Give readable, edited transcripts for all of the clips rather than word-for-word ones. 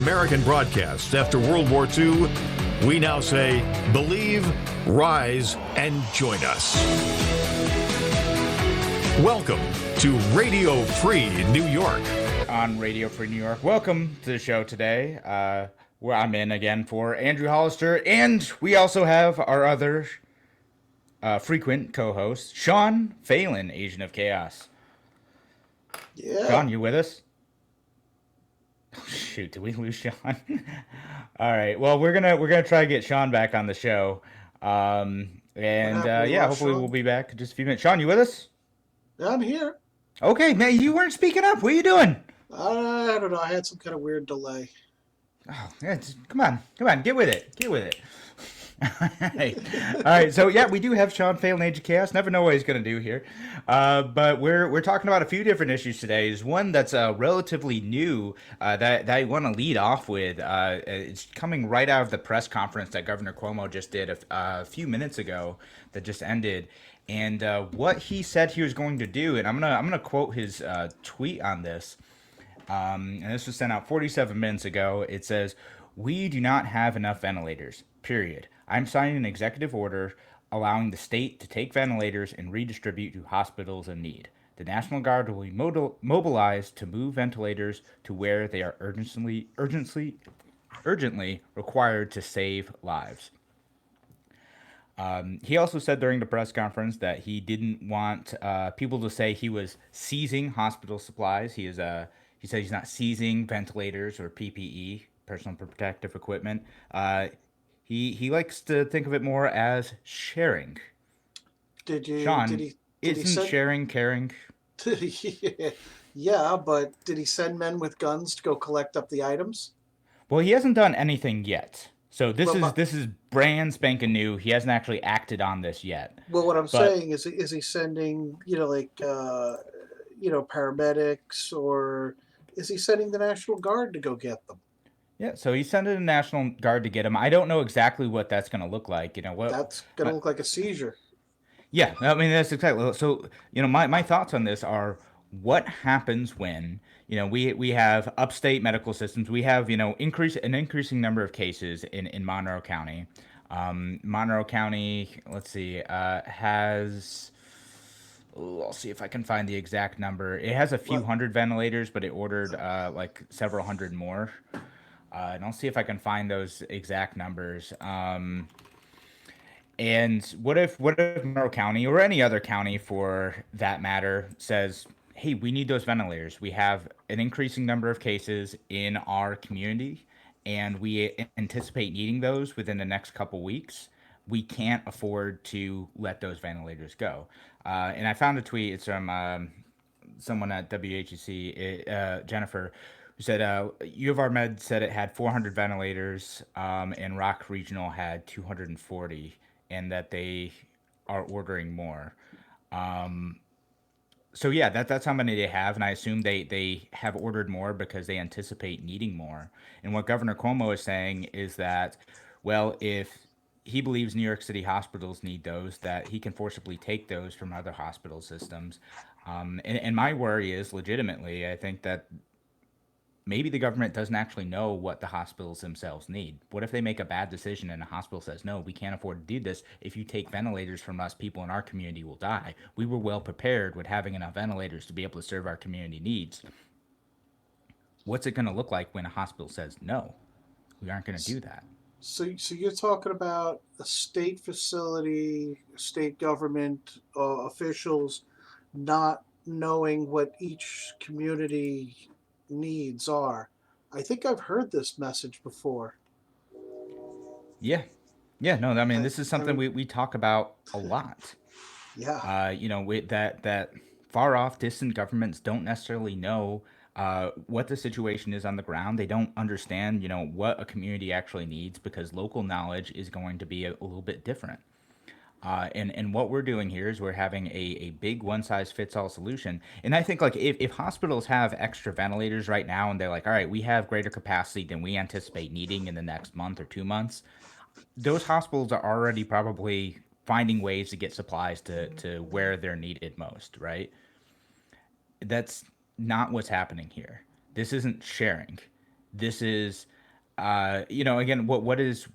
American broadcasts after World War II, we now say, believe, rise, and join us. Welcome to Radio Free New York. On Radio Free New York, welcome to the show today, where I'm in again for Andrew Hollister, and we also have our other frequent co-host, Sean Phelan, Agent of Chaos. Yeah. Sean, you with us? Oh, shoot, did we lose Sean? All right. Well, we're gonna try to get Sean back on the show, hopefully we'll be back in just a few minutes. Sean, you with us? I'm here. Okay, man, you weren't speaking up. What are you doing? I don't know. I had some kind of weird delay. Oh, yeah, come on, get with it. All right. So yeah, we do have Sean Phelan, Age of Chaos. Never know what he's going to do here, but we're talking about a few different issues today. There's one that's relatively new that I want to lead off with. It's coming right out of the press conference that Governor Cuomo just did a few minutes ago that just ended, and what he said he was going to do. And I'm gonna quote his tweet on this. And this was sent out 47 minutes ago. It says, "We do not have enough ventilators, period. I'm signing an executive order allowing the state to take ventilators and redistribute to hospitals in need. The National Guard will be mobilized to move ventilators to where they are urgently required to save lives." He also said during the press conference that he didn't want people to say he was seizing hospital supplies. He said he's not seizing ventilators or PPE, personal protective equipment. He likes to think of it more as sharing. Sean, isn't sharing caring? Yeah, but did he send men with guns to go collect up the items? Well, he hasn't done anything yet. So this is brand spanking new. He hasn't actually acted on this yet. Well, what I'm saying is he sending, paramedics, or is he sending the National Guard to go get them? Yeah, so he sent in the National Guard to get him. I don't know exactly what that's going to look like. That's going to look like a seizure. Yeah, I mean, that's exactly. So, my thoughts on this are, what happens when, we have upstate medical systems. We have, an increasing number of cases in Monroe County. Monroe County, let's see, has, I'll see if I can find the exact number. It has a few hundred ventilators, but it ordered like several hundred more. And I'll see if I can find those exact numbers. And what if Monroe County, or any other county for that matter, says, hey, we need those ventilators. We have an increasing number of cases in our community, and we anticipate needing those within the next couple weeks. We can't afford to let those ventilators go. And I found a tweet. It's from someone at WHEC, Jennifer, who said U of R Med said it had 400 ventilators, and Rock Regional had 240, and that they are ordering more. So yeah, that's how many they have, and I assume they have ordered more because they anticipate needing more. And what Governor Cuomo is saying is that, well, if he believes New York City hospitals need those, that he can forcibly take those from other hospital systems. And my worry is, legitimately, I think that maybe the government doesn't actually know what the hospitals themselves need. What if they make a bad decision and a hospital says, no, we can't afford to do this. If you take ventilators from us, people in our community will die. We were well prepared with having enough ventilators to be able to serve our community needs. What's it going to look like when a hospital says, no, we aren't going to do that? So you're talking about a state facility, state government officials not knowing what each community needs are. I think I've heard this message before. Yeah, no, I mean, this is something we talk about a lot. Yeah. With that far off, distant governments don't necessarily know what the situation is on the ground. They don't understand, what a community actually needs, because local knowledge is going to be a little bit different. And what we're doing here is we're having a big one-size-fits-all solution. And I think, like, if hospitals have extra ventilators right now and they're like, all right, we have greater capacity than we anticipate needing in the next month or 2 months, those hospitals are already probably finding ways to get supplies to where they're needed most, right? That's not what's happening here. This isn't sharing. this is, again, what is,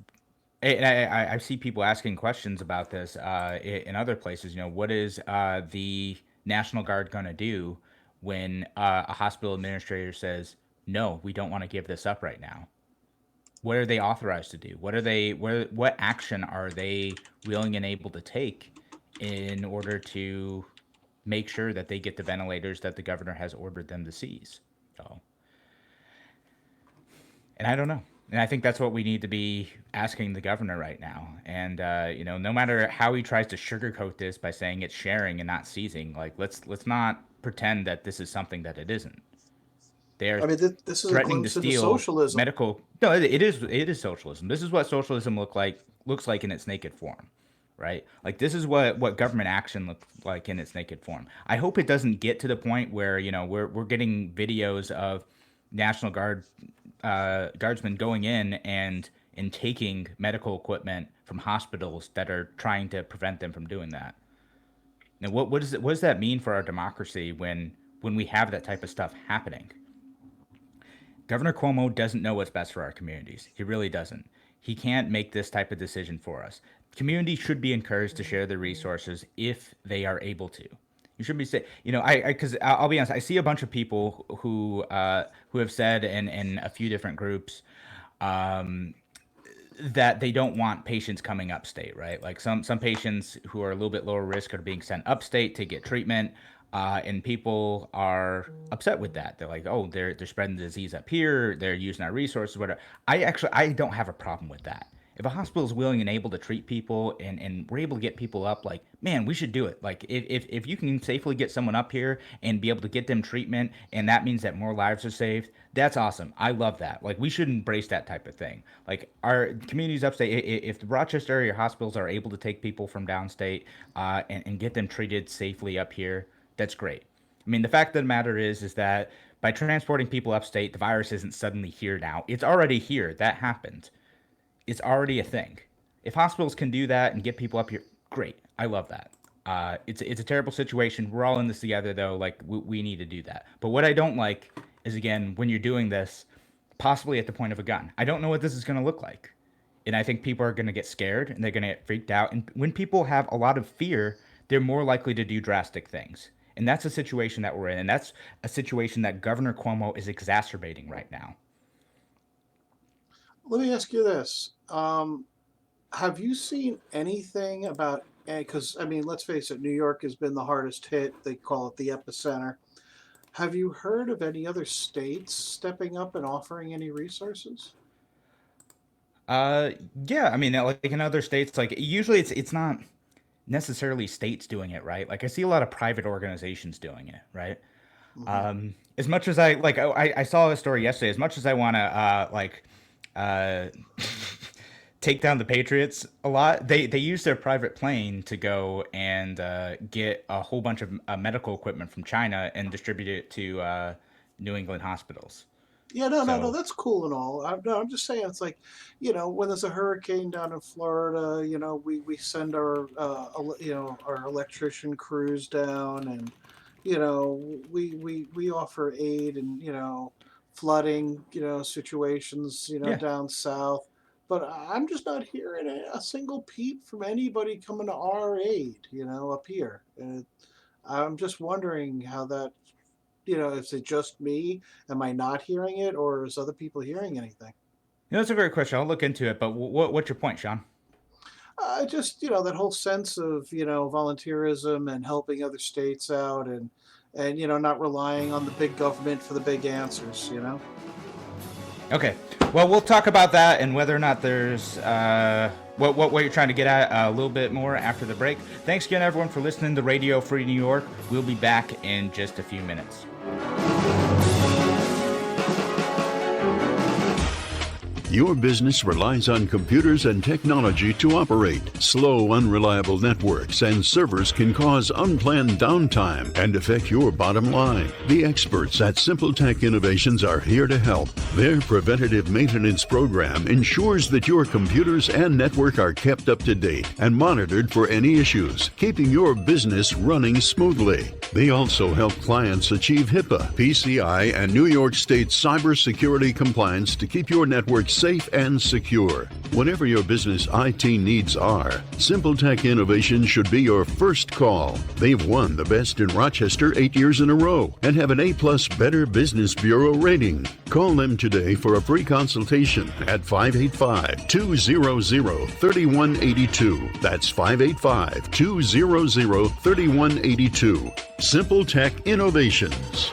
and I see people asking questions about this in other places. What is the National Guard going to do when a hospital administrator says, no, we don't want to give this up right now? What are they authorized to do? What action are they willing and able to take in order to make sure that they get the ventilators that the governor has ordered them to seize? So, and I don't know. And I think that's what we need to be asking the governor right now. And no matter how he tries to sugarcoat this by saying it's sharing and not seizing, like let's not pretend that this is something that it isn't. They're I mean, this is a threatening to glimpse into steal socialism. medical. No, it is socialism. This is what socialism looks like in its naked form, right? Like this is what government action looks like in its naked form. I hope it doesn't get to the point where we're getting videos of National Guardsmen going in and taking medical equipment from hospitals that are trying to prevent them from doing that. Now, what does that mean for our democracy when we have that type of stuff happening? Governor Cuomo doesn't know what's best for our communities. He really doesn't. He can't make this type of decision for us. Communities should be encouraged to share their resources if they are able to. You should be saying, because I'll be honest, I see a bunch of people who have said in a few different groups that they don't want patients coming upstate, right? Like some patients who are a little bit lower risk are being sent upstate to get treatment. And people are upset with that. They're like, oh, they're spreading the disease up here. They're using our resources, whatever. I don't have a problem with that. If a hospital is willing and able to treat people and we're able to get people up, like, man, we should do it. Like, if you can safely get someone up here and be able to get them treatment, and that means that more lives are saved, that's awesome. I love that. Like, we should embrace that type of thing. Like, our communities upstate, if the Rochester area hospitals are able to take people from downstate and get them treated safely up here, that's great. I mean, the fact of the matter is that by transporting people upstate, the virus isn't suddenly here now. It's already here. That happened. It's already a thing. If hospitals can do that and get people up here, great. I love that. It's a terrible situation. We're all in this together, though. Like, we need to do that. But what I don't like is, again, when you're doing this, possibly at the point of a gun. I don't know what this is going to look like. And I think people are going to get scared and they're going to get freaked out. And when people have a lot of fear, they're more likely to do drastic things. And that's a situation that we're in. And that's a situation that Governor Cuomo is exacerbating right now. Let me ask you this. Have you seen anything about, because, I mean, let's face it, New York has been the hardest hit. They call it the epicenter. Have you heard of any other states stepping up and offering any resources? Yeah, I mean, like in other states, like usually it's not necessarily states doing it, right? Like I see a lot of private organizations doing it, right? As much as I saw a story yesterday. As much as I want to uh, take down the Patriots a lot, they use their private plane to go and get a whole bunch of medical equipment from China and distribute it to New England hospitals. Yeah, no, So that's cool and all. I'm just saying, it's like, when there's a hurricane down in Florida, we send our, our electrician crews down, and, we offer aid and, flooding, situations, yeah, down south. But I'm just not hearing a single peep from anybody coming to our aid, up here. And I'm just wondering how that, is it just me? Am I not hearing it, or is other people hearing anything? that's a great question. I'll look into it. But what's your point, Sean? Just that whole sense of volunteerism and helping other states out, and not relying on the big government for the big answers. Okay. Well, we'll talk about that and whether or not there's what you're trying to get at a little bit more after the break. Thanks again, everyone, for listening to Radio Free New York. We'll be back in just a few minutes. Your business relies on computers and technology to operate. Slow, unreliable networks and servers can cause unplanned downtime and affect your bottom line. The experts at Simple Tech Innovations are here to help. Their preventative maintenance program ensures that your computers and network are kept up to date and monitored for any issues, keeping your business running smoothly. They also help clients achieve HIPAA, PCI, and New York State cybersecurity compliance to keep your network safe and secure. Whatever your business IT needs are, Simple Tech Innovations should be your first call. They've won the Best in Rochester 8 years in a row and have an A-plus Better Business Bureau rating. Call them today for a free consultation at 585-200-3182. That's 585-200-3182. Simple Tech Innovations.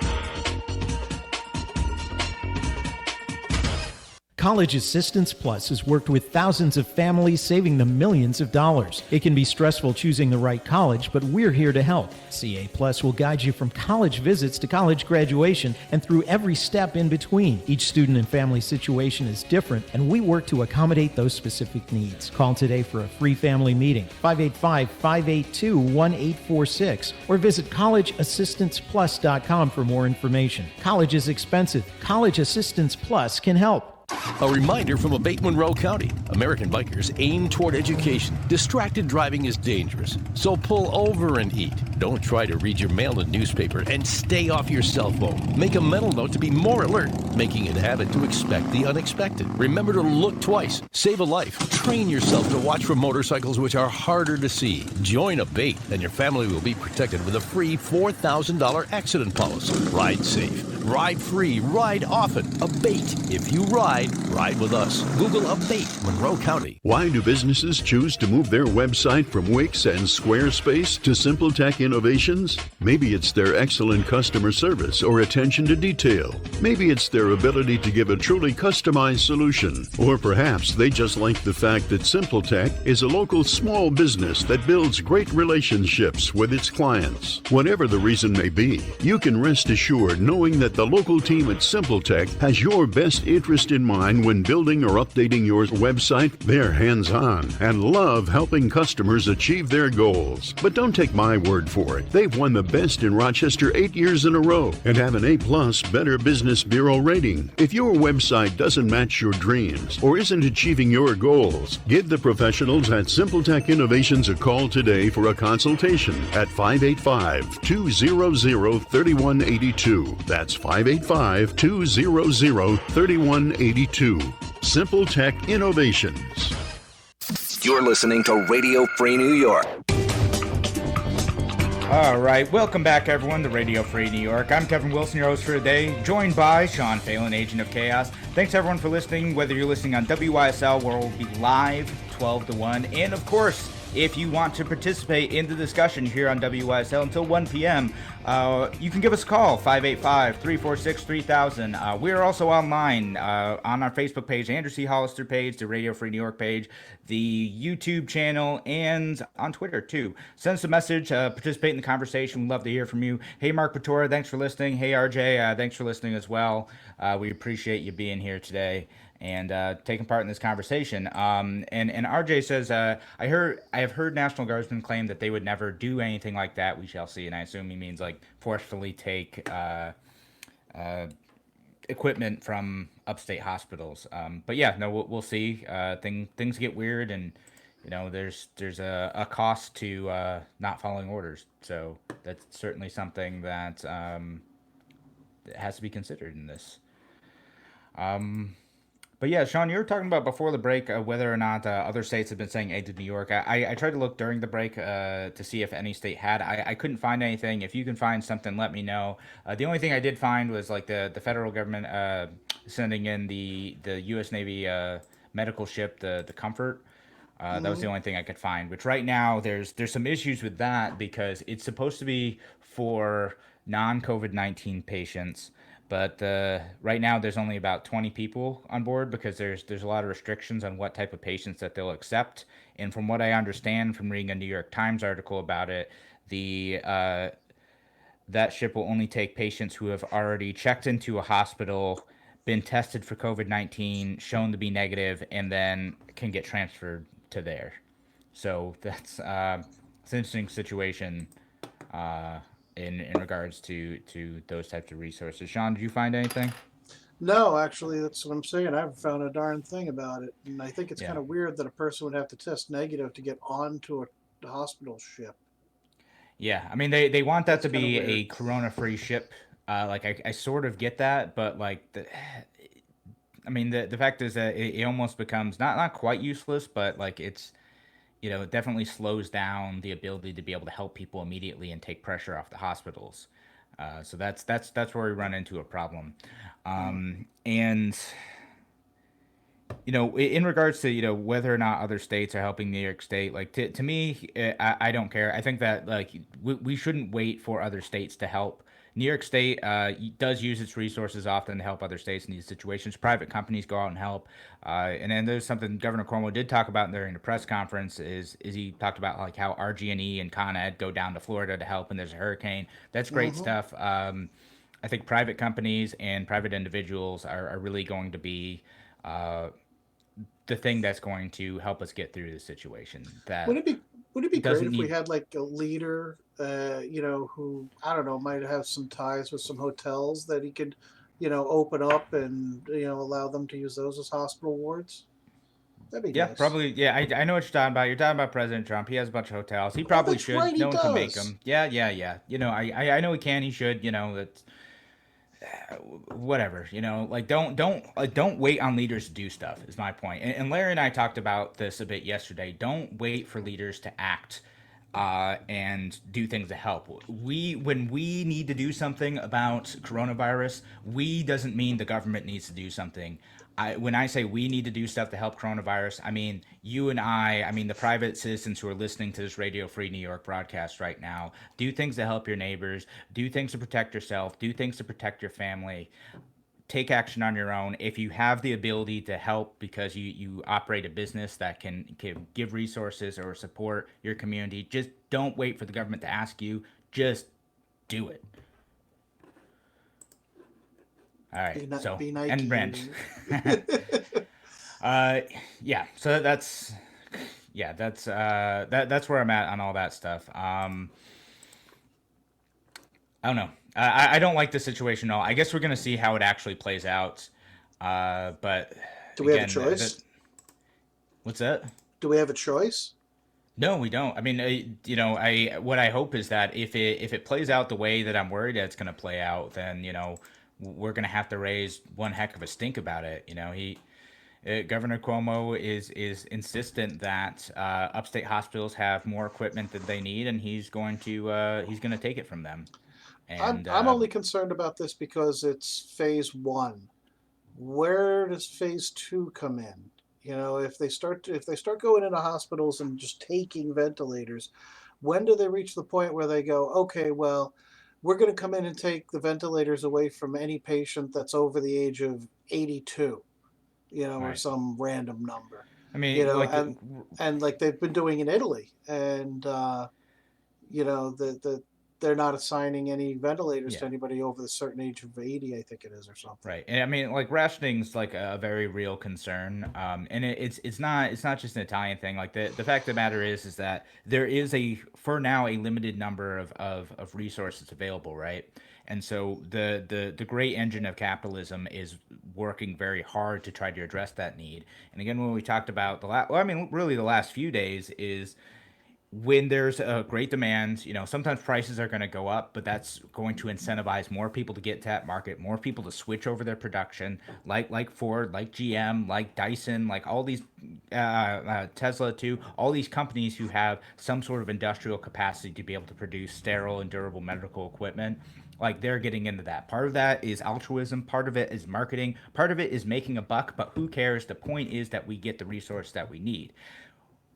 College Assistance Plus has worked with thousands of families, saving them millions of dollars. It can be stressful choosing the right college, but we're here to help. CA Plus will guide you from college visits to college graduation and through every step in between. Each student and family situation is different, and we work to accommodate those specific needs. Call today for a free family meeting, 585-582-1846, or visit collegeassistanceplus.com for more information. College is expensive. College Assistance Plus can help. A reminder from Abate Monroe County. American bikers aim toward education. Distracted driving is dangerous, so pull over and eat. Don't try to read your mail and newspaper, and stay off your cell phone. Make a mental note to be more alert, making it a habit to expect the unexpected. Remember to look twice. Save a life. Train yourself to watch for motorcycles which are harder to see. Join Abate, and your family will be protected with a free $4,000 accident policy. Ride safe. Ride free. Ride often. Abate. If you ride with us. Google Abate Monroe County. Why do businesses choose to move their website from Wix and Squarespace to Simple Tech Innovations? Maybe it's their excellent customer service or attention to detail. Maybe it's their ability to give a truly customized solution. Or perhaps they just like the fact that Simple Tech is a local small business that builds great relationships with its clients. Whatever the reason may be, you can rest assured knowing that the local team at Simple Tech has your best interest in mind when building or updating your website. They're hands-on and love helping customers achieve their goals. But don't take my word for it. They've won the Best in Rochester 8 years in a row and have an A-plus Better Business Bureau rating. If your website doesn't match your dreams or isn't achieving your goals, give the professionals at Simple Tech Innovations a call today for a consultation at 585-200-3182. That's 585-200-3182. Simple Tech Innovations. You're listening to Radio Free New York. All right, welcome back, everyone, to Radio Free New York. I'm Kevin Wilson, your host for today, joined by Sean Phelan, Agent of Chaos. Thanks, everyone, for listening, whether you're listening on WYSL, where we'll be live 12 to 1, and, of course, if you want to participate in the discussion here on WYSL until 1 p.m., you can give us a call, 585-346-3000. We are also online on our Facebook page, Andrew C. Hollister page, the Radio Free New York page, the YouTube channel, and on Twitter, too. Send us a message, participate in the conversation. We'd love to hear from you. Hey, Mark Patora, thanks for listening. Hey, RJ, thanks for listening as well. We appreciate you being here today and taking part in this conversation. And RJ says, I have heard National Guardsmen claim that they would never do anything like that. We shall see. And I assume he means like forcefully take equipment from upstate hospitals. But yeah, no, we'll see. Things get weird, and you know, there's a cost to not following orders. So that's certainly something that has to be considered in this. But yeah, Sean, you were talking about before the break whether or not other states have been saying aid to New York. I tried to look during the break to see if any state had. I couldn't find anything. If you can find something, let me know. The only thing I did find was like the federal government sending in the U.S. Navy medical ship, the Comfort. That was the only thing I could find. Which right now there's some issues with that because it's supposed to be for non-COVID-19 patients. But right now, there's only about 20 people on board because there's a lot of restrictions on what type of patients that they'll accept. And from what I understand from reading a New York Times article about it, that ship will only take patients who have already checked into a hospital, been tested for COVID-19, shown to be negative, and then can get transferred to there. So that's it's an interesting situation uh, in regards to those types of resources. Sean, did you find anything? No, actually, that's what I'm saying. I haven't found a darn thing about it, and I think it's Yeah. kind of weird that a person would have to test negative to get onto a hospital ship. Yeah, I mean they want that That's to kind of be weird. a corona-free ship. Like I sort of get that, but like I mean the fact is that it almost becomes not quite useless, but like it's it definitely slows down the ability to be able to help people immediately and take pressure off the hospitals. So that's where we run into a problem. And in regards to whether or not other states are helping New York State, like to me, I don't care. I think that like we shouldn't wait for other states to help. New York State does use its resources often to help other states in these situations. Private companies go out and help, and then there's something Governor Cuomo did talk about during the press conference. Is he talked about like how RG&E and Con Ed go down to Florida to help when there's a hurricane. That's great Hmm. stuff. I think private companies and private individuals are really going to be uh, the thing that's going to help us get through the situation Would that it be would it be great doesn't if we need. had like a leader, who I don't know might have some ties with some hotels that he could, open up and allow them to use those as hospital wards? That'd be Yeah, nice. probably. Yeah, I know what you're talking about. You're talking about President Trump. He has a bunch of hotels. He Oh, probably that's right, should. he No one can make does. him. Yeah, yeah, yeah. I know he can. He should. That's whatever. Like don't wait on leaders to do stuff. Is my point. And Larry and I talked about this a bit yesterday. Don't wait for leaders to act and do things to help. When we need to do something about coronavirus, we doesn't mean the government needs to do something. When I say we need to do stuff to help coronavirus, I mean you and I mean the private citizens who are listening to this Radio Free New York broadcast right now. Do things to help your neighbors. Do things to protect yourself. Do things to protect your family. Take action on your own. If you have the ability to help because you operate a business that can give resources or support your community, just don't wait for the government to ask you. Just do it. All right. Be not So, be and Nike. rent. uh, yeah. So that's where I'm at on all that stuff. I don't know. I don't like the situation at all. I guess we're gonna see how it actually plays out. But Do we have a again, choice? what's that? Do we have a choice? No, we don't. I mean, I what I hope is that if it plays out the way that I'm worried that it's gonna play out, then we're gonna have to raise one heck of a stink about it. Governor Cuomo is insistent that upstate hospitals have more equipment than they need, and he's going to take it from them. I'm And I'm only concerned about this because it's phase one. Where does phase two come in? If they start going into hospitals and just taking ventilators, when do they reach the point where they go, okay, well, we're going to come in and take the ventilators away from any patient that's over the age of 82, or right, some random number, I mean, like, and like they've been doing in Italy, and the they're not assigning any ventilators to yeah. anybody over the certain age of 80, I think it is, or something. Right, and I mean, like rationing's like a very real concern, and it's not just an Italian thing. Like the fact of the matter is that there is for now a limited number of resources available, right? And so the great engine of capitalism is working very hard to try to address that need. And again, when we talked about I mean, really the last few days is when there's a great demand, sometimes prices are going to go up, but that's going to incentivize more people to get to that market, more people to switch over their production, like Ford, like GM, like Dyson, like all these Tesla too, all these companies who have some sort of industrial capacity to be able to produce sterile and durable medical equipment. Like they're getting into that. Part of that is altruism, part of it is marketing, part of it is making a buck, but who cares? The point is that we get the resource that we need.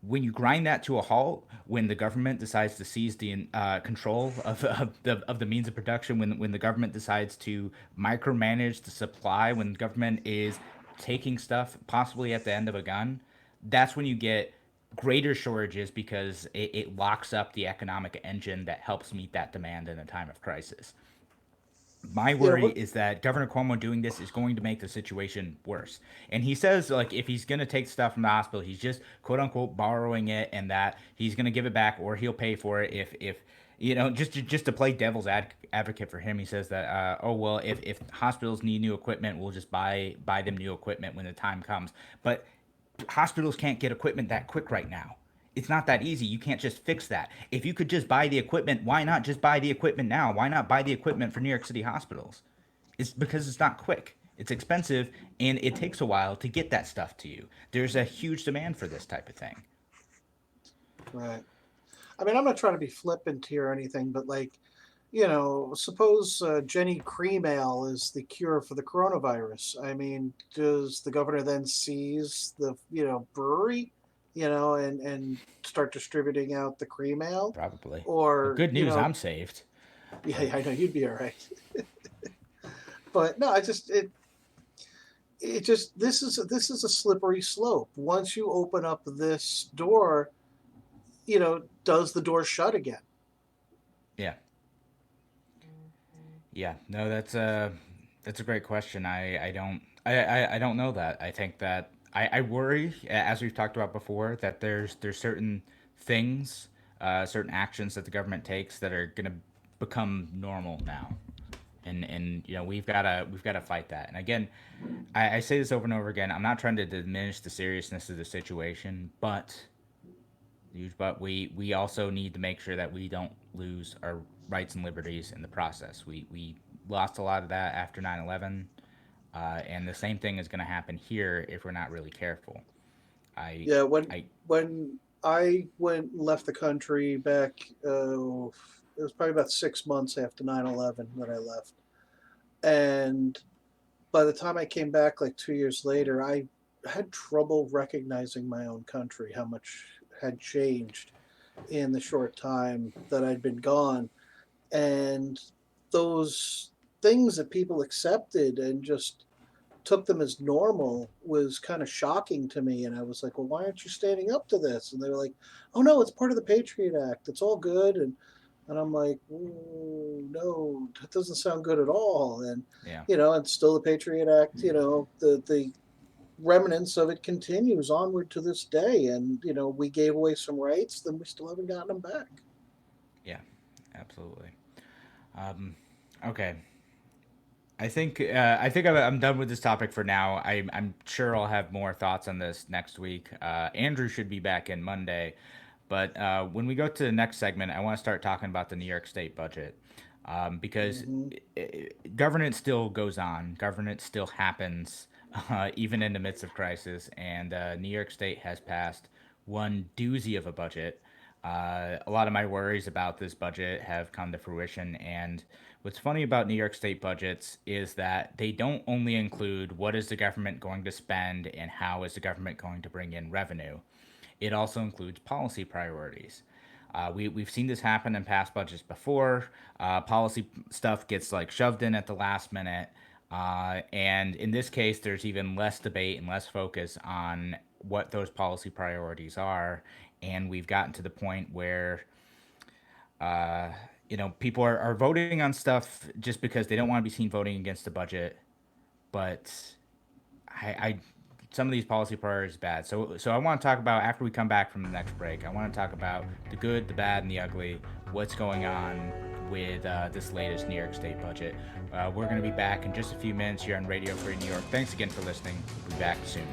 When you grind that to a halt, when the government decides to seize the control of the means of production, when the government decides to micromanage the supply, when the government is taking stuff possibly at the end of a gun, that's when you get greater shortages because it locks up the economic engine that helps meet that demand in a time of crisis. My Yeah, worry what, is that Governor Cuomo doing this is going to make the situation worse. And he says, like, if he's going to take stuff from the hospital, he's just quote unquote borrowing it, and that he's going to give it back or he'll pay for it if just to play devil's advocate for him. He says that oh well, if hospitals need new equipment, we'll just buy them new equipment when the time comes. But hospitals can't get equipment that quick right now. It's not that easy. You can't just fix that. If you could just buy the equipment, why not just buy the equipment now? Why not buy the equipment for New York City hospitals? It's because it's not quick. It's expensive, and it takes a while to get that stuff to you. There's a huge demand for this type of thing. right. I mean, I'm not trying to be flippant here or anything, but like, suppose Jenny Cream Ale is the cure for the coronavirus. I mean, does the governor then seize the, brewery, and start distributing out the cream ale? Probably. Well, Or, good news, I'm saved. yeah, I know you'd be all right. But no, this is a slippery slope. Once you open up this door, does the door shut again? Yeah. Yeah. No, that's a great question. I don't know that. I think that I worry, as we've talked about before, that there's certain things, certain actions that the government takes that are gonna become normal now. And we've gotta fight that. And again, I say this over and over again. I'm not trying to diminish the seriousness of the situation, but we also need to make sure that we don't lose our rights and liberties in the process. We lost a lot of that after 9/11, and the same thing is going to happen here if we're not really careful. Yeah, when I left the country back, it was probably about 6 months after 9/11 that I left, and by the time I came back, like 2 years later, I had trouble recognizing my own country, how much had changed in the short time that I'd been gone. And those things that people accepted and just took them as normal was kind of shocking to me. And I was like, well, why aren't you standing up to this? And they were like, oh no, it's part of the Patriot Act. It's all good. And I'm like, no, that doesn't sound good at all. And, Yeah. And still the Patriot Act, the remnants of it continues onward to this day. And, we gave away some rights, then we still haven't gotten them back. Yeah, absolutely. Okay. I think I'm done with this topic for now. I'm sure I'll have more thoughts on this next week. Andrew should be back in Monday, but when we go to the next segment, I want to start talking about the New York State budget, because governance still goes on. Governance still happens, even in the midst of crisis. And New York State has passed one doozy of a budget. A lot of my worries about this budget have come to fruition, and what's funny about New York State budgets is that they don't only include what is the government going to spend and how is the government going to bring in revenue. It also includes policy priorities. We've seen this happen in past budgets before. Policy stuff gets like shoved in at the last minute, and in this case, there's even less debate and less focus on what those policy priorities are. And we've gotten to the point where, people are voting on stuff just because they don't want to be seen voting against the budget. But some of these policy priorities are bad. So I want to talk about, after we come back from the next break, I want to talk about the good, the bad, and the ugly, what's going on with this latest New York State budget. We're going to be back in just a few minutes here on Radio Free New York. Thanks again for listening. We'll be back soon.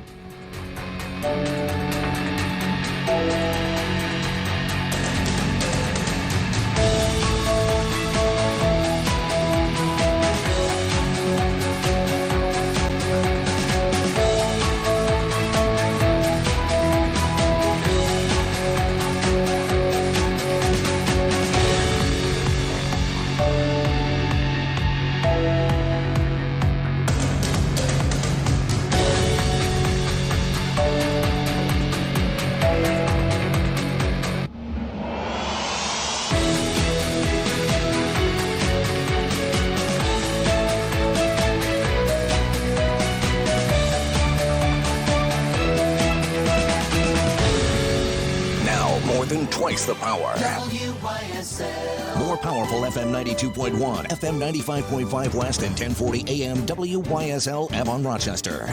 more than twice the power. More powerful FM 92.1, FM 95.5 West, and 1040 AM WYSL Avon Rochester.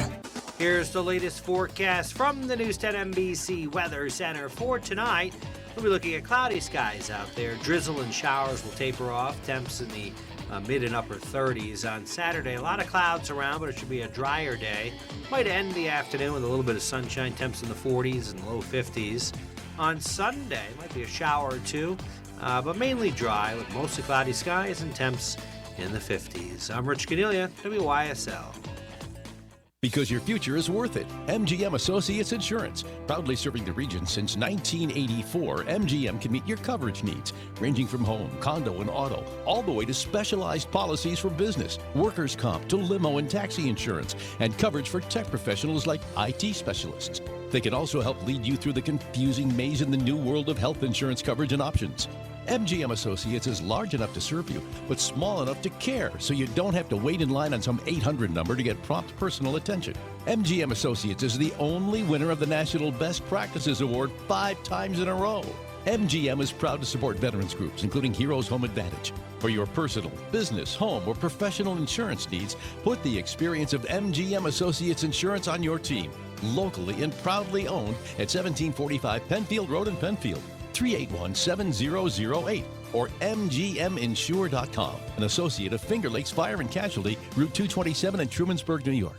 Here's the latest forecast from the News 10 NBC Weather Center for tonight. We'll be looking at cloudy skies out there. Drizzle and showers will taper off. Temps in the mid and upper 30s. On Saturday, a lot of clouds around, but it should be a drier day. Might end the afternoon with a little bit of sunshine. Temps in the 40s and low 50s. On Sunday, might be a shower or two, but mainly dry with mostly cloudy skies and temps in the 50s. I'm Rich Cornelia, WYSL. Because your future is worth it. MGM Associates Insurance. Proudly serving the region since 1984, MGM can meet your coverage needs, ranging from home, condo, and auto, all the way to specialized policies for business, workers' comp, to limo and taxi insurance, and coverage for tech professionals like IT specialists. They can also help lead you through the confusing maze in the new world of health insurance coverage and options. MGM Associates is large enough to serve you, but small enough to care, so you don't have to wait in line on some 800 number to get prompt personal attention. MGM Associates is the only winner of the National Best Practices Award 5 times in a row. MGM is proud to support veterans groups, including Heroes Home Advantage. For your personal, business, home, or professional insurance needs, put the experience of MGM Associates Insurance on your team. Locally and proudly owned at 1745 Penfield Road in Penfield. 381-7008 or mgminsure.com. An associate of Finger Lakes Fire and Casualty, Route 227 in Trumansburg, New York.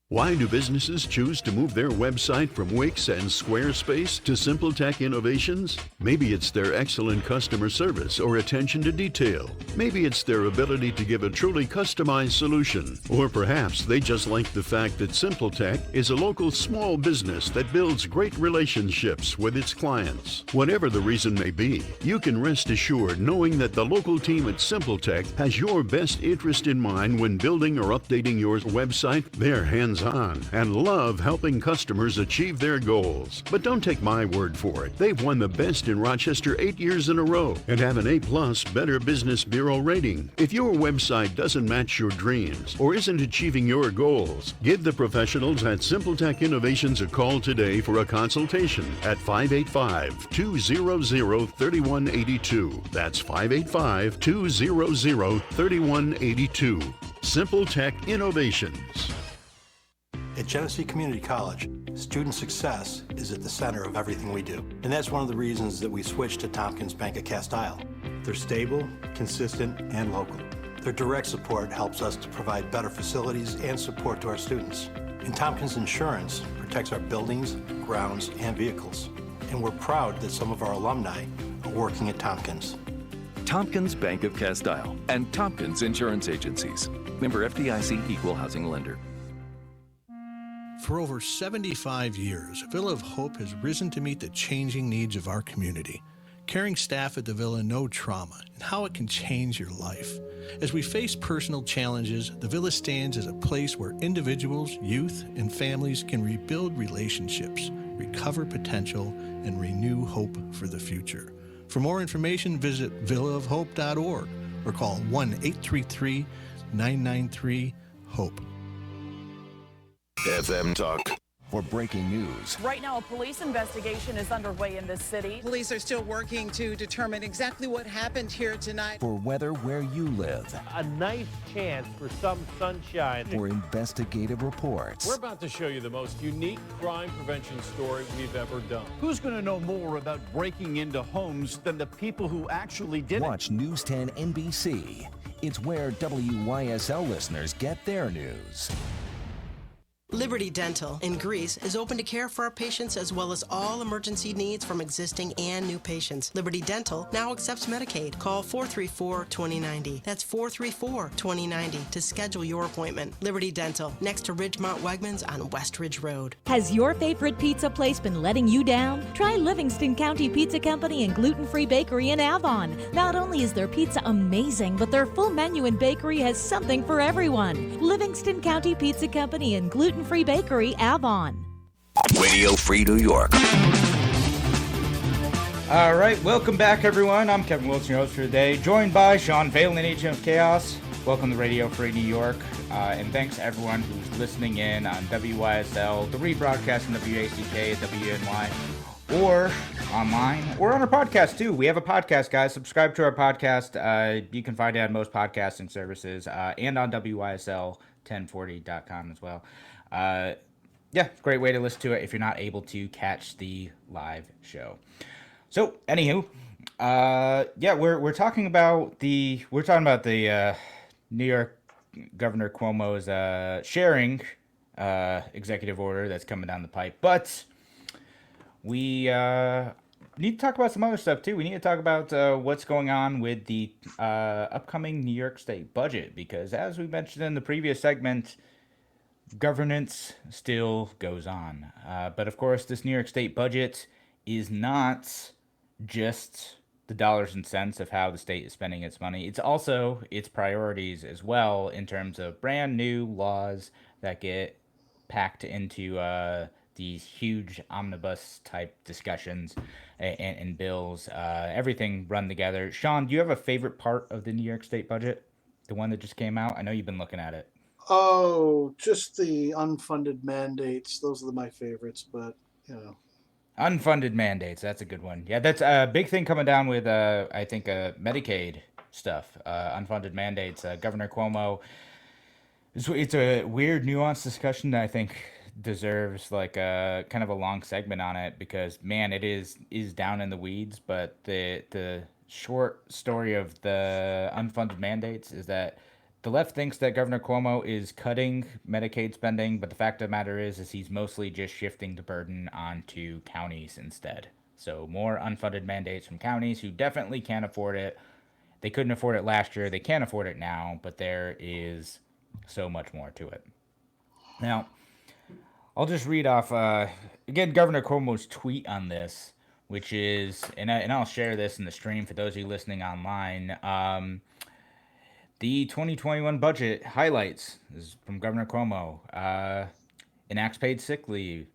Why do businesses choose to move their website from Wix and Squarespace to Simple Tech Innovations? Maybe it's their excellent customer service or attention to detail. Maybe it's their ability to give a truly customized solution. Or perhaps they just like the fact that Simple Tech is a local small business that builds great relationships with its clients. Whatever the reason may be, you can rest assured knowing that the local team at Simple Tech has your best interest in mind when building or updating your website. They're hands-on and love helping customers achieve their goals. But don't take my word for it. They've won the best in Rochester 8 years in a row and have an A+ Better Business Bureau rating. If your website doesn't match your dreams or isn't achieving your goals, give the professionals at Simple Tech Innovations a call today for a consultation at 585-200-3182. That's 585-200-3182. Simple Tech Innovations. At Genesee Community College, student success is at the center of everything we do. And that's one of the reasons that we switched to Tompkins Bank of Cast Isle. They're stable, consistent, and local. Their direct support helps us to provide better facilities and support to our students. And Tompkins Insurance protects our buildings, grounds, and vehicles. And we're proud that some of our alumni are working at Tompkins. Tompkins Bank of Cast Isle and Tompkins Insurance Agencies. Member FDIC Equal Housing Lender. For over 75 years, Villa of Hope has risen to meet the changing needs of our community. Caring staff at the Villa know trauma and how it can change your life. As we face personal challenges, the Villa stands as a place where individuals, youth, and families can rebuild relationships, recover potential, and renew hope for the future. For more information, visit villaofhope.org or call 1-833-993-HOPE. FM Talk. For breaking news. Right now, a police investigation is underway in this city. Police are still working to determine exactly what happened here tonight. For weather where you live. A nice chance for some sunshine. For investigative reports. We're about to show you the most unique crime prevention story we've ever done. Who's going to know more about breaking into homes than the people who actually did it? Watch News 10 NBC. It's where WYSL listeners get their news. Liberty Dental in Greece is open to care for our patients as well as all emergency needs from existing and new patients. Liberty Dental now accepts Medicaid. Call 434-2090. That's 434-2090 to schedule your appointment. Liberty Dental, next to Ridgemont Wegmans on West Ridge Road. Has your favorite pizza place been letting you down? Try Livingston County Pizza Company and Gluten-Free Bakery in Avon. Not only is their pizza amazing, but their full menu and bakery has something for everyone. Livingston County Pizza Company and Gluten-Free Bakery, Avon. Radio Free New York. All right, welcome back, everyone. I'm Kevin Wilson, your host for today, joined by Sean Phelan, Agent of Chaos. Welcome to Radio Free New York, and thanks to everyone who's listening in on WYSL, the rebroadcast on WACK, WNY, or online, or on our podcast too. We have a podcast, guys. Subscribe to our podcast. You can find it on most podcasting services and on WYSL1040.com as well. Yeah, great way to listen to it if you're not able to catch the live show. So, anywho, yeah, we're talking about the New York Governor Cuomo's sharing executive order that's coming down the pipe, but we need to talk about some other stuff too. We need to talk about what's going on with the upcoming New York State budget, because as we mentioned in the previous segment, governance still goes on. But of course, this New York State budget is not just the dollars and cents of how the state is spending its money. It's also its priorities as well, in terms of brand new laws that get packed into these huge omnibus type discussions and bills. Everything run together. Sean, do you have a favorite part of the New York State budget? The one that just came out? I know you've been looking at it. Oh, just the unfunded mandates. Those are my favorites, but, you know. Unfunded mandates. That's a good one. Yeah, that's a big thing coming down with, I think, Medicaid stuff. Unfunded mandates. Governor Cuomo. It's a weird, nuanced discussion that I think deserves like a kind of a long segment on it, because man, it is down in the weeds. But the short story of the unfunded mandates is that the left thinks that Governor Cuomo is cutting Medicaid spending, but the fact of the matter is he's mostly just shifting the burden onto counties instead. So more unfunded mandates from counties who definitely can't afford it. They couldn't afford it last year. They can't afford it now, but there is so much more to it. Now, I'll just read off, again, Governor Cuomo's tweet on this, which is, and I'll share this in the stream for those of you listening online. The 2021 budget highlights, this is from Governor Cuomo, enacts paid sick leave,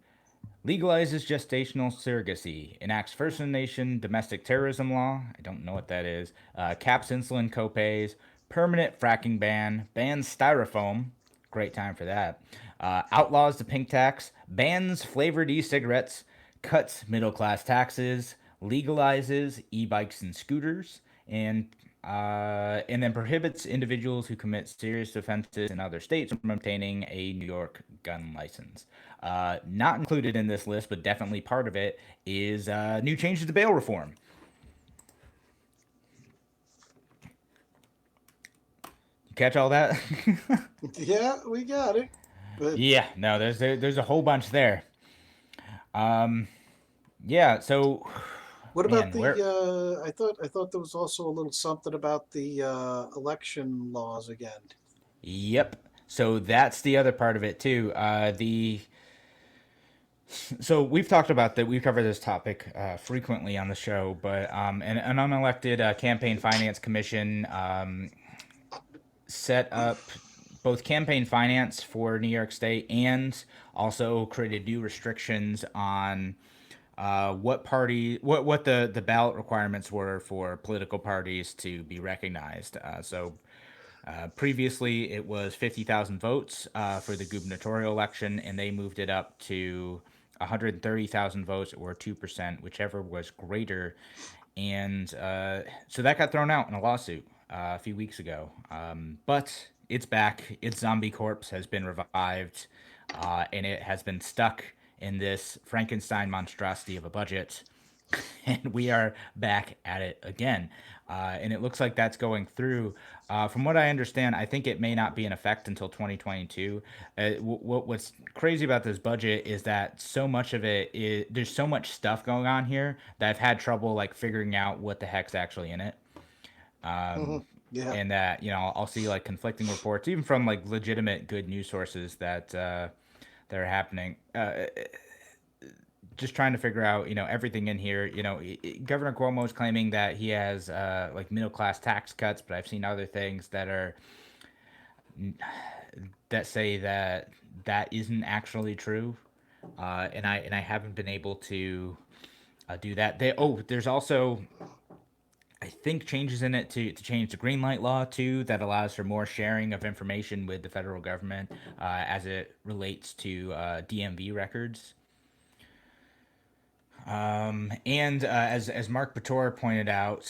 legalizes gestational surrogacy, enacts First Nation domestic terrorism law, I don't know what that is, caps insulin copays, permanent fracking ban, bans styrofoam, great time for that, outlaws the pink tax, bans flavored e-cigarettes, cuts middle-class taxes, legalizes e-bikes and scooters, and then prohibits individuals who commit serious offenses in other states from obtaining a New York gun license. Not included in this list, but definitely part of it, is new changes to bail reform. You catch all that? Yeah, we got it. But yeah, no, there's a whole bunch there. Yeah, so what about I thought there was also a little something about the election laws again. Yep. So that's the other part of it too. So we've talked about that. We've covered this topic frequently on the show, but an unelected campaign finance commission set up both campaign finance for New York State and also created new restrictions on what the ballot requirements were for political parties to be recognized. Previously it was 50,000 votes for the gubernatorial election, and they moved it up to 130,000 votes, or 2%, whichever was greater. And so that got thrown out in a lawsuit a few weeks ago. But it's back. Its zombie corpse has been revived, and it has been stuck in this Frankenstein monstrosity of a budget. And we are back at it again. And it looks like that's going through. From what I understand, I think it may not be in effect until 2022. What's crazy about this budget is that so much of it is, there's so much stuff going on here that I've had trouble like figuring out what the heck's actually in it. Yeah. And that, I'll see like conflicting reports, even from like legitimate good news sources that are happening. Just trying to figure out, everything in here. Governor Cuomo is claiming that he has like middle class tax cuts, but I've seen other things that say that isn't actually true, and I haven't been able to do that. There's also, I think, changes in it to change the green light law too, that allows for more sharing of information with the federal government as it relates to DMV records. And as Mark Pator pointed out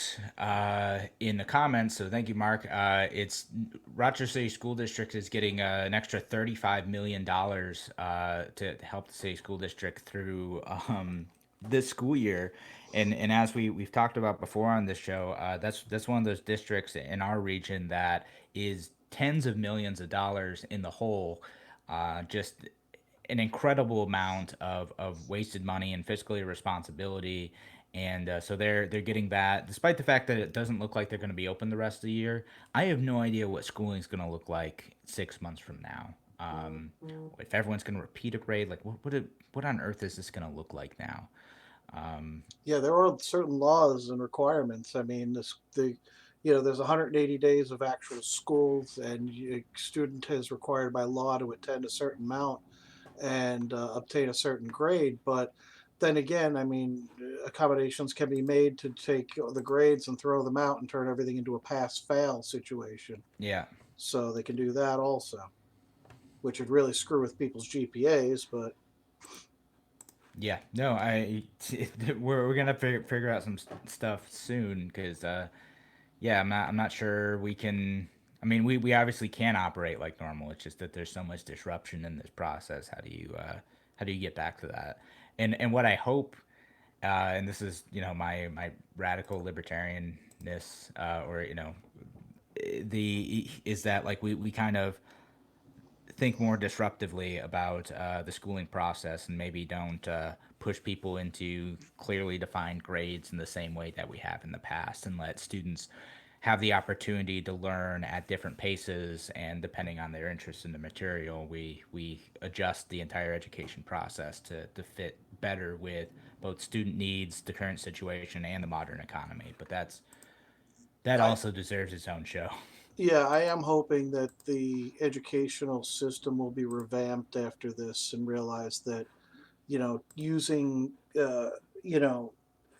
in the comments, so thank you, Mark. It's Rochester City School District is getting an extra $35 million to help the city school district through this school year. And as we've talked about before on this show, that's one of those districts in our region that is tens of millions of dollars in the hole. Just an incredible amount of wasted money and fiscal irresponsibility. And so they're getting that, despite the fact that it doesn't look like they're going to be open the rest of the year. I have no idea what schooling is going to look like 6 months from now. If everyone's going to repeat a grade, like what on earth is this going to look like now? Yeah, there are certain laws and requirements. I mean, there's 180 days of actual schools, and a student is required by law to attend a certain amount and obtain a certain grade. But then again, I mean, accommodations can be made to take the grades and throw them out and turn everything into a pass-fail situation. Yeah. So they can do that also, which would really screw with people's GPAs, but Yeah, no, we're gonna figure out some stuff soon because yeah, I'm not sure we can. I mean, we obviously can operate like normal. It's just that there's so much disruption in this process. How do you get back to that? And what I hope, and this is my radical libertarianness, or the is that like we kind of think more disruptively about the schooling process and maybe don't push people into clearly defined grades in the same way that we have in the past, and let students have the opportunity to learn at different paces, and depending on their interest in the material, we adjust the entire education process to fit better with both student needs, the current situation, and the modern economy. But that also deserves its own show. yeah, I am hoping that the educational system will be revamped after this and realize that, using, you know,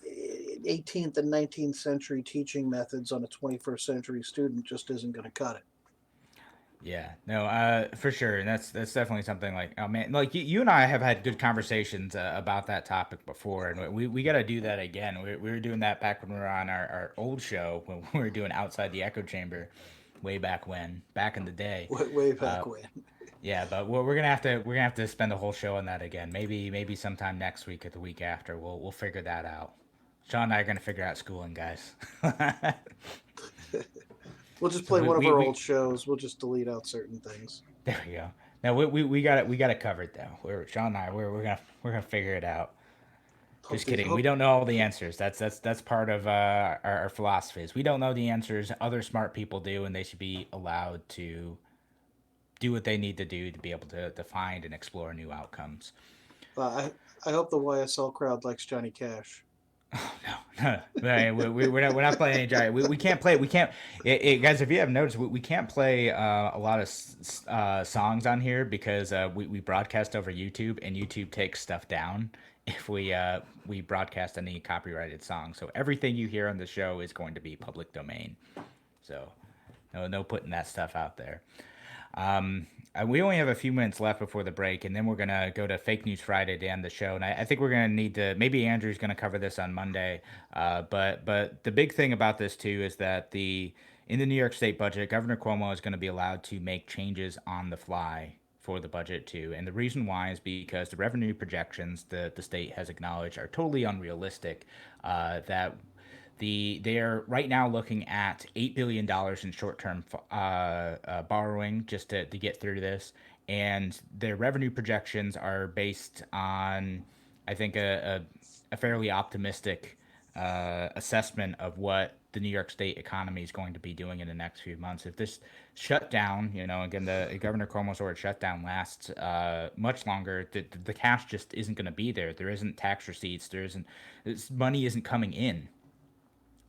18th and 19th century teaching methods on a 21st century student just isn't going to cut it. Yeah, no, for sure, and that's definitely something like, oh man, like you and I have had good conversations about that topic before, and we got to do that again. We were doing that back when we were on our old show when we were doing Outside the Echo Chamber, way back in the day. Way back when. Yeah, but we're gonna have to spend the whole show on that again. Maybe sometime next week or the week after. We'll figure that out. Sean and I are gonna figure out schooling, guys. We'll just play one of our old shows. We'll just delete out certain things. There we go. Now we got it covered though. Sean and I we're gonna figure it out. Just kidding. We don't know all the answers. That's part of our philosophies. We don't know the answers. Other smart people do, and they should be allowed to do what they need to do to be able to find and explore new outcomes. I hope the YSL crowd likes Johnny Cash. We're not playing any giant. We can't play. We can't. Guys, if you haven't noticed, we can't play a lot of songs on here because we broadcast over YouTube, and YouTube takes stuff down if we broadcast any copyrighted songs. So everything you hear on the show is going to be public domain. So no putting that stuff out there. We only have a few minutes left before the break, and then we're going to go to Fake News Friday to end the show. And I think we're going to need to, maybe Andrew's going to cover this on Monday. But the big thing about this, too, is that in the New York State budget, Governor Cuomo is going to be allowed to make changes on the fly for the budget, too. And the reason why is because the revenue projections that the state has acknowledged are totally unrealistic, that they're right now looking at $8 billion in short-term borrowing just to get through this. And their revenue projections are based on, I think, a fairly optimistic assessment of what the New York State economy is going to be doing in the next few months. If this shutdown, again, the Governor Cuomo's ordered shutdown lasts much longer, the cash just isn't going to be there. There isn't tax receipts. Money isn't coming in.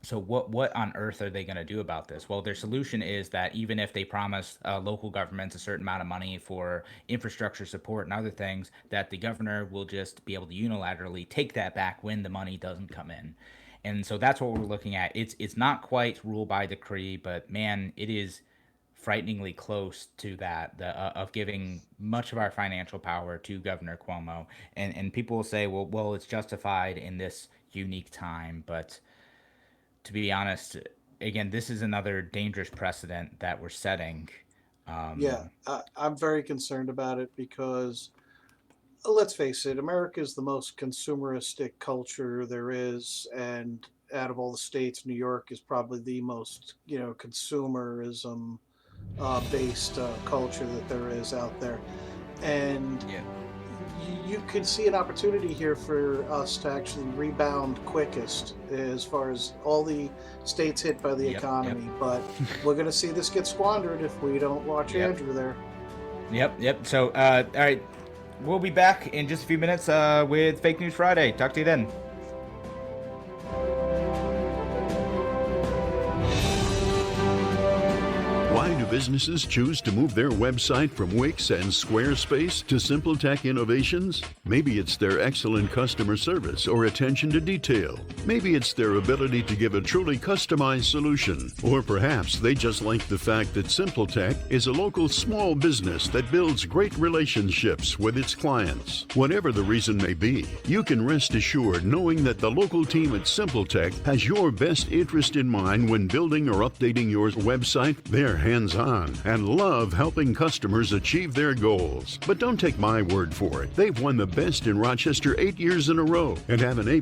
So what on earth are they going to do about this? Well, their solution is that even if they promise local governments a certain amount of money for infrastructure support and other things, that the governor will just be able to unilaterally take that back when the money doesn't come in. And so that's what we're looking at. It's not quite rule by decree, but man, it is frighteningly close to that, of giving much of our financial power to Governor Cuomo. And people will say, well, it's justified in this unique time. But to be honest, again, this is another dangerous precedent that we're setting. Yeah, I'm very concerned about it because let's face it, America is the most consumeristic culture there is, and out of all the states, New York is probably the most, consumerism based culture that there is out there. And you could see an opportunity here for us to actually rebound quickest as far as all the states hit by the economy. But we're going to see this get squandered if we don't watch Andrew there. Yep. So, all right. We'll be back in just a few minutes with Fake News Friday. Talk to you then. Why do businesses choose to move their website from Wix and Squarespace to SimpleTech Innovations? Maybe it's their excellent customer service or attention to detail. Maybe it's their ability to give a truly customized solution. Or perhaps they just like the fact that SimpleTech is a local small business that builds great relationships with its clients. Whatever the reason may be, you can rest assured knowing that the local team at SimpleTech has your best interest in mind when building or updating your website. They're hands-on and love helping customers achieve their goals. But don't take my word for it. They've won the best in Rochester 8 years in a row and have an A+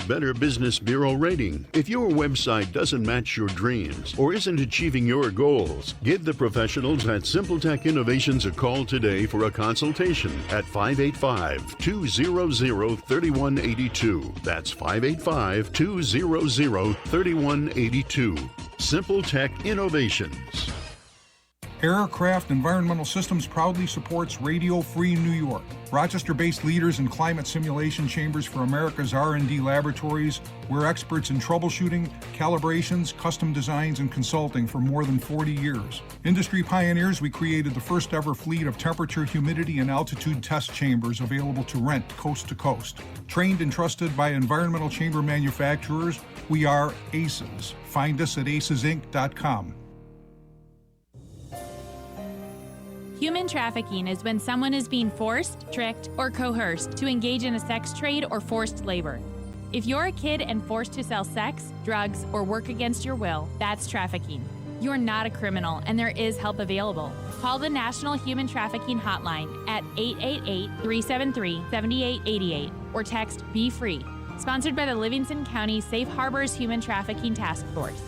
Better Business Bureau rating. If your website doesn't match your dreams or isn't achieving your goals, give the professionals at SimpleTech Innovations a call today for a consultation at 585-200-3182. That's 585-200-3182. SimpleTech Innovations. Aircraft Environmental Systems proudly supports Radio Free New York. Rochester-based leaders in climate simulation chambers for America's R&D laboratories. We're experts in troubleshooting, calibrations, custom designs, and consulting for more than 40 years. Industry pioneers, we created the first ever fleet of temperature, humidity, and altitude test chambers available to rent coast to coast. Trained and trusted by environmental chamber manufacturers, we are ACES. Find us at acesinc.com. Human trafficking is when someone is being forced, tricked, or coerced to engage in a sex trade or forced labor. If you're a kid and forced to sell sex, drugs, or work against your will, that's trafficking. You're not a criminal, and there is help available. Call the National Human Trafficking Hotline at 888-373-7888 or text Be Free. Sponsored by the Livingston County Safe Harbors Human Trafficking Task Force.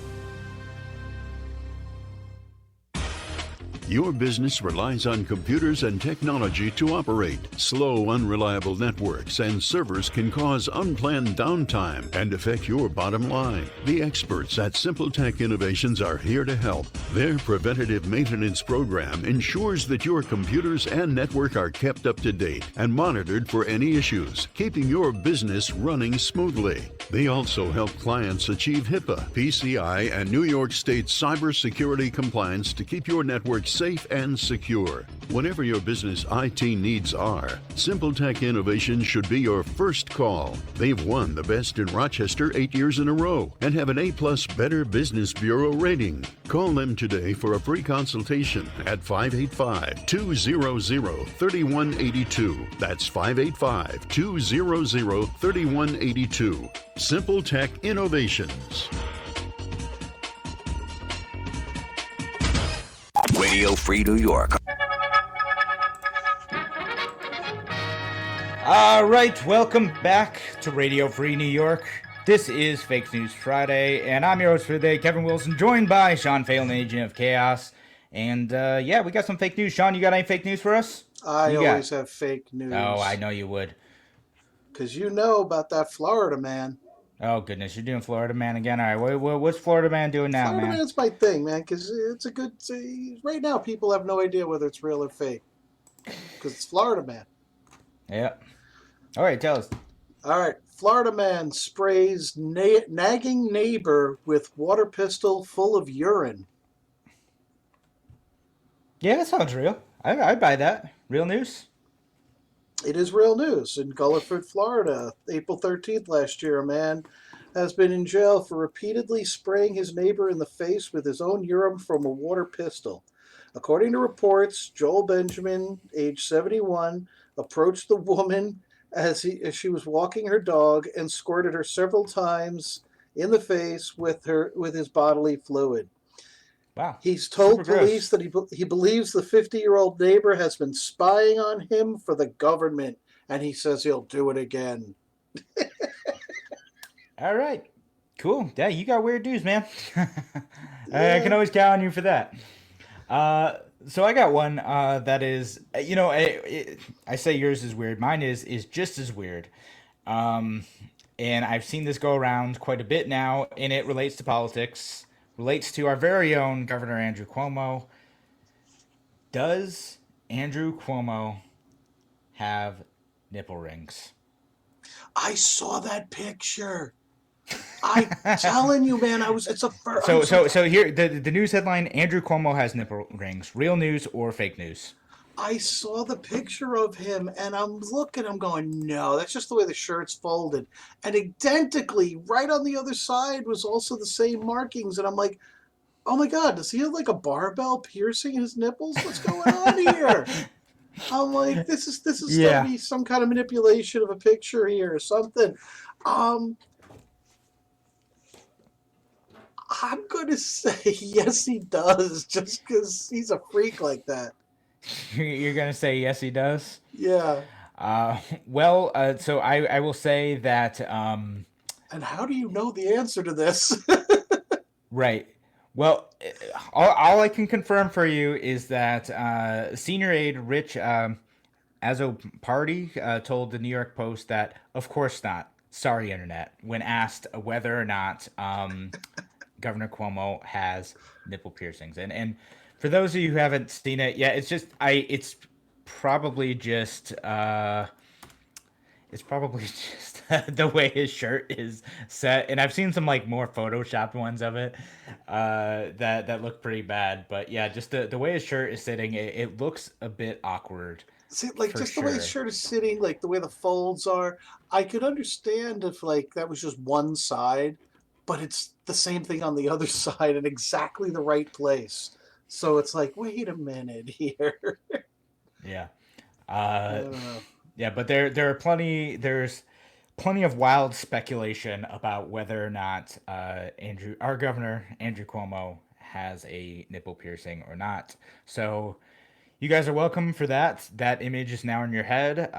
Your business relies on computers and technology to operate. Slow, unreliable networks and servers can cause unplanned downtime and affect your bottom line. The experts at SimpleTech Innovations are here to help. Their preventative maintenance program ensures that your computers and network are kept up to date and monitored for any issues, keeping your business running smoothly. They also help clients achieve HIPAA, PCI, and New York State cybersecurity compliance to keep your network safe and secure. Whatever your business IT needs are, SimpleTech Innovations should be your first call. They've won the best in Rochester 8 years in a row and have an A+ Better Business Bureau rating. Call them today for a free consultation at 585-200-3182. That's 585-200-3182. SimpleTech Innovations. Radio Free New York. All right, welcome back to Radio Free New York. This is Fake News Friday, and I'm your host for the day, Kevin Wilson, joined by Sean Phelan, Agent of Chaos. And yeah, we got some fake news. Sean, you got any fake news for us? I always have fake news. Oh, I know you would. Because you know about that Florida man. Oh, goodness, you're doing Florida Man again. All right, what's Florida Man doing now, Florida man? Man's my thing, man, because it's a good... right now, people have no idea whether it's real or fake. Because it's Florida Man. Yeah. All right, tell us. All right. Florida man sprays nagging neighbor with water pistol full of urine. Yeah, that sounds real. I'd buy that. Real news? It is real news. In Gulliford, Florida, April 13th last year, a man has been in jail for repeatedly spraying his neighbor in the face with his own urine from a water pistol. According to reports, Joel Benjamin, age 71, approached the woman as she was walking her dog and squirted her several times in the face with his bodily fluid. Wow. He's told Super police gross. that he believes the 50-year-old neighbor has been spying on him for the government, and he says he'll do it again. All right. Cool. Yeah, you got weird news, man. I can Yeah. always count on you for that. So I got one that is, I say yours is weird. Mine is just as weird. And I've seen this go around quite a bit now, and it relates to politics, relates to our very own Governor Andrew Cuomo. Does Andrew Cuomo have nipple rings? I saw that picture. I'm telling you, man, it's a first. So here the news headline: Andrew Cuomo has nipple rings. Real news or fake news? I saw the picture of him, and I'm going, no, that's just the way the shirt's folded. And identically, right on the other side was also the same markings, and I'm like, oh my God, does he have like a barbell piercing his nipples? What's going on here? I'm like, this is Yeah. gotta be some kind of manipulation of a picture here or something. I'm gonna say yes, he does, just because he's a freak like that. You're gonna say yes, he does. Yeah. So I will say that. And how do you know the answer to this? Right. Well, all I can confirm for you is that senior aide Rich Azopardi told the New York Post that, of course not. Sorry, Internet. When asked whether or not Governor Cuomo has nipple piercings, and for those of you who haven't seen it, yeah, it's probably just the way his shirt is set, and I've seen some like more photoshopped ones of it that look pretty bad, but yeah, just the way his shirt is sitting, it looks a bit awkward. See, like just the way his shirt is sitting, like the way the folds are, I could understand if like that was just one side, but it's the same thing on the other side in exactly the right place. So it's like, wait a minute here. Yeah. Yeah, but there's plenty of wild speculation about whether or not our governor Andrew Cuomo has a nipple piercing or not. So you guys are welcome for that. That image is now in your head.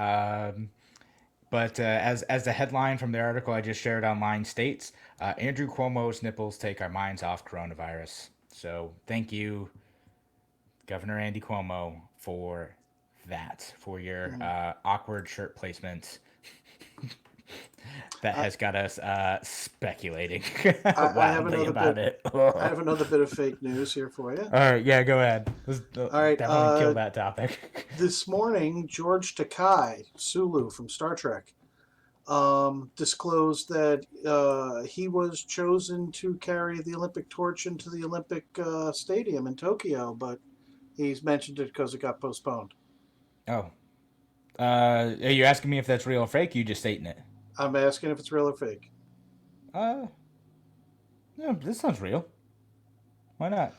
But as the headline from the article I just shared online states, Andrew Cuomo's nipples take our minds off coronavirus. So thank you, Governor Andy Cuomo, for your awkward shirt placement that has got us speculating wildly about it. I have another bit of fake news here for you. All right, yeah, go ahead. All right, definitely kill that topic. This morning, George Takei, Sulu from Star Trek, disclosed that he was chosen to carry the Olympic torch into the Olympic Stadium in Tokyo, but he's mentioned it because it got postponed. Oh. Are you asking me if that's real or fake? You just stating it. I'm asking if it's real or fake. Yeah, this sounds real. Why not?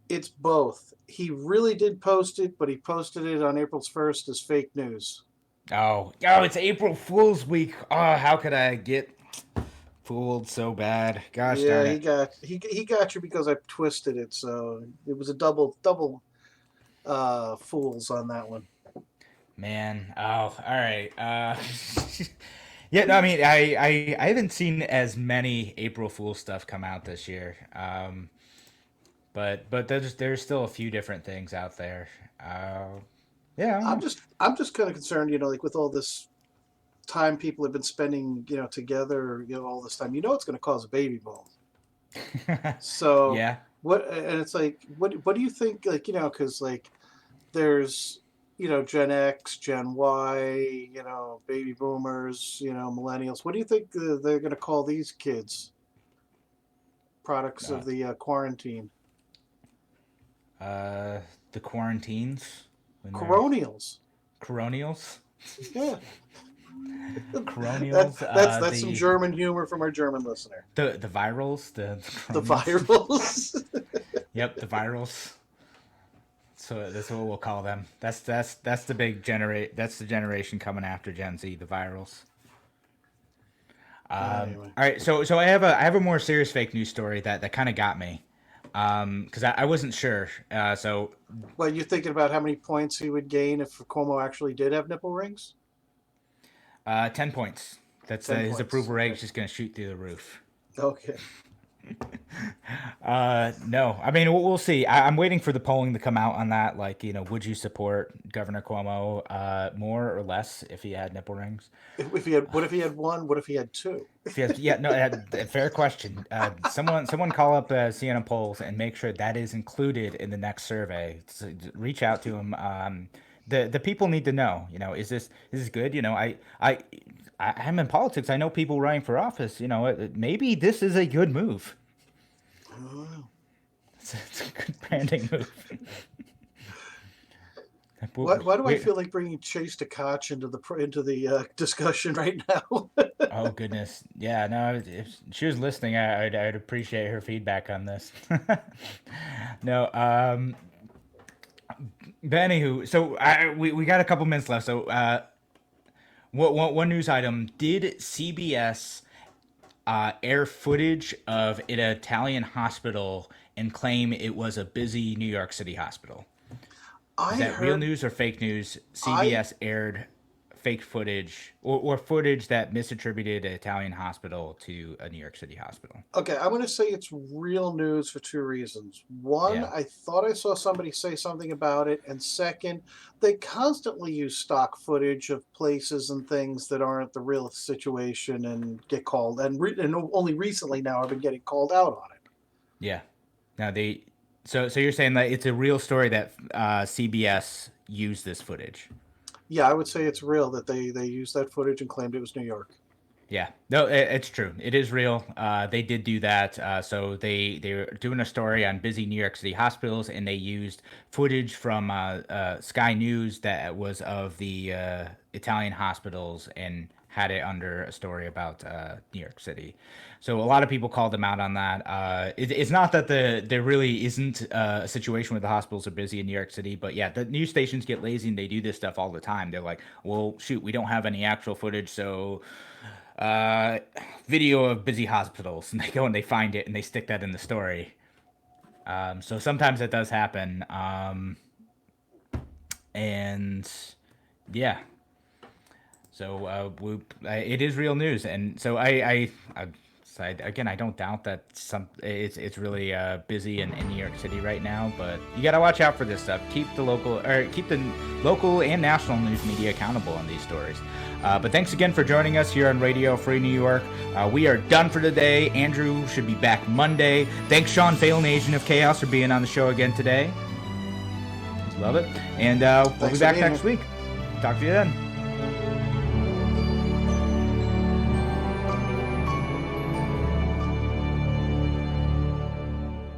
It's both. He really did post it, but he posted it on April 1st as fake news. Oh, it's April Fool's week. Oh, how could I get fooled so bad? Gosh darn it. He got you because I twisted it, so it was a double fools on that one. Man, all right. Yeah, no, I mean, I haven't seen as many April Fool stuff come out this year. But there's still a few different things out there. Yeah, I'm just kind of concerned, like with all this time people have been spending, together, all this time. It's going to cause a baby boom. So yeah. And it's like, what do you think? Like, because like there's Gen X, Gen Y, baby boomers, millennials. What do you think they're going to call these kids? Products of the quarantine. The quarantines. Coronials. Coronials. Yeah. Coronials. That's some German humor from our German listener. The virals. The virals. Yep, the virals. That's what we'll call them. That's the big That's the generation coming after Gen Z, the virals. Anyway. All right, so I have a more serious fake news story that kind of got me, because I wasn't sure. So, well, you thinking about how many points he would gain if Cuomo actually did have nipple rings? 10 points. That's 10 his points. approval rate is just going to shoot through the roof. Okay. No, I mean we'll see. I'm waiting for the polling to come out on that. Like, would you support Governor Cuomo more or less if he had nipple rings? What if he had one? What if he had two? Fair question. Someone call up Sienna Polls and make sure that is included in the next survey. So reach out to him. The people need to know. Is this good? I'm in politics. I know people running for office. Maybe this is a good move. It's a good branding move. Why do I feel like bringing Chase to Koch into the discussion right now? Oh goodness, yeah. No, if she was listening, I'd appreciate her feedback on this. No, but anywho, so we got a couple minutes left. So, one news item: did CBS air footage of an Italian hospital and claim it was a busy New York City hospital? Is that real news or fake news? CBS aired fake footage or footage that misattributed an Italian hospital to a New York City hospital. Okay, I'm going to say it's real news for two reasons. One, I thought I saw somebody say something about it. And second, they constantly use stock footage of places and things that aren't the real situation and get called. And only recently now I've been getting called out on it. Yeah. Now So you're saying that it's a real story that CBS used this footage? Yeah, I would say it's real that they used that footage and claimed it was New York. Yeah, no, it's true. It is real. They did do that. So they were doing a story on busy New York City hospitals, and they used footage from Sky News that was of the Italian hospitals and had it under a story about New York City. So a lot of people called them out on that. It's not that there really isn't a situation where the hospitals are busy in New York City, but yeah, the news stations get lazy and they do this stuff all the time. They're like, well, shoot, we don't have any actual footage, so video of busy hospitals, and they go and they find it and they stick that in the story. So sometimes that does happen. And yeah. So it is real news, and so I don't doubt that it's really busy in New York City right now. But you got to watch out for this stuff. Keep the local and national news media accountable on these stories. But thanks again for joining us here on Radio Free New York. We are done for today. Andrew should be back Monday. Thanks, Sean Phelan, Agent of Chaos, for being on the show again today. Love it, and we'll be back next week. Talk to you then.